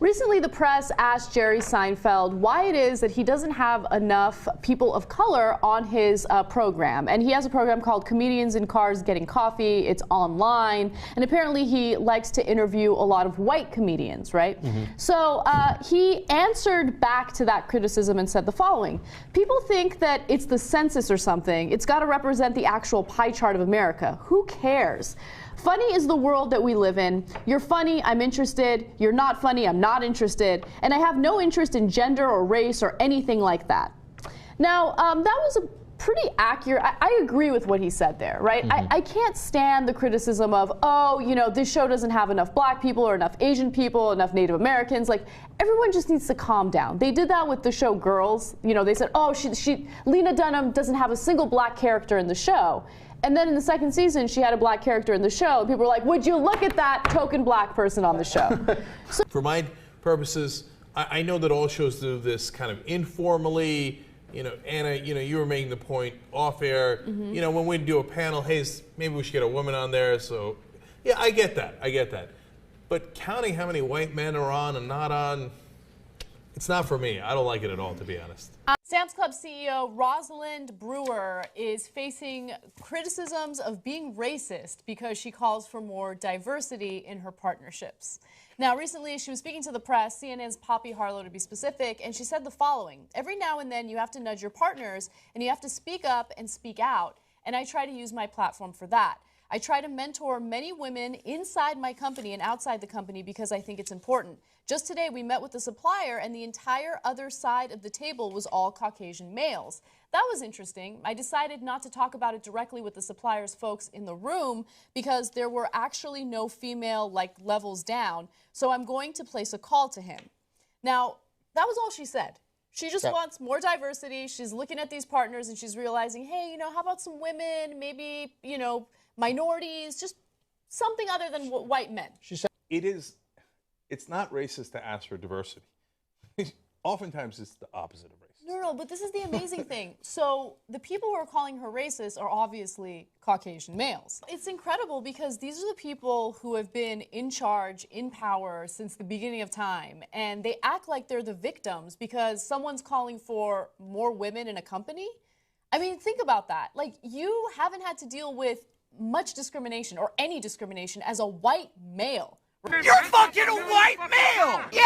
Recently, the press asked Jerry Seinfeld why it is that he doesn't have enough people of color on his program. And he has a program called Comedians in Cars Getting Coffee. It's online. And apparently he likes to interview a lot of white comedians, right? So he answered back to that criticism and said the following. People think that it's the census or something. It's got to represent the actual pie chart of America. Who cares? Funny is the world that we live in. You're funny, I'm interested. You're not funny, I'm not interested. And I have no interest in gender or race or anything like that. Now, that was a pretty accurate, I agree with what he said there, right? I can't stand the criticism of, oh, you know, this show doesn't have enough black people or enough Asian people, enough Native Americans. Like, everyone just needs to calm down. They did that with the show Girls. You know, they said, oh, Lena Dunham doesn't have a single black character in the show. And then in the second season, she had a black character in the show. And people were like, would you look at that token black person on the show? So for my purposes, I know that all shows do this kind of informally. You know, Anna, you know, you were making the point off air. You know, when we do a panel, hey, maybe we should get a woman on there. So, yeah, I get that. I get that. But counting how many white men are on and not on, it's not for me. I don't like it at all, to be honest. Sam's Club CEO Rosalind Brewer is facing criticisms of being racist because she calls for more diversity in her partnerships. Now, recently, she was speaking to the press, CNN's Poppy Harlow to be specific, and she said the following. Every now and then, you have to nudge your partners, and you have to speak up and speak out, and I try to use my platform for that. I try to mentor many women inside my company and outside the company because I think it's important. Just today, we met with the supplier, and the entire other side of the table was all Caucasian males. That was interesting. I decided not to talk about it directly with the supplier's folks in the room because there were actually no female levels down, so I'm going to place a call to him. Now, that was all she said. She just wants more diversity. She's looking at these partners and she's realizing, hey, you know, how about some women, maybe, you know, minorities, just something other than white men. She said it's not racist to ask for diversity. Oftentimes it's the opposite of racist. No, but this is the amazing thing. So the people who are calling her racist are obviously Caucasian males. It's incredible because these are the people who have been in charge, in power since the beginning of time, and they act like they're the victims because someone's calling for more women in a company. I mean, think about that. Like, you haven't had to deal with much discrimination or any discrimination as a white male. You're fucking a white male! Yeah!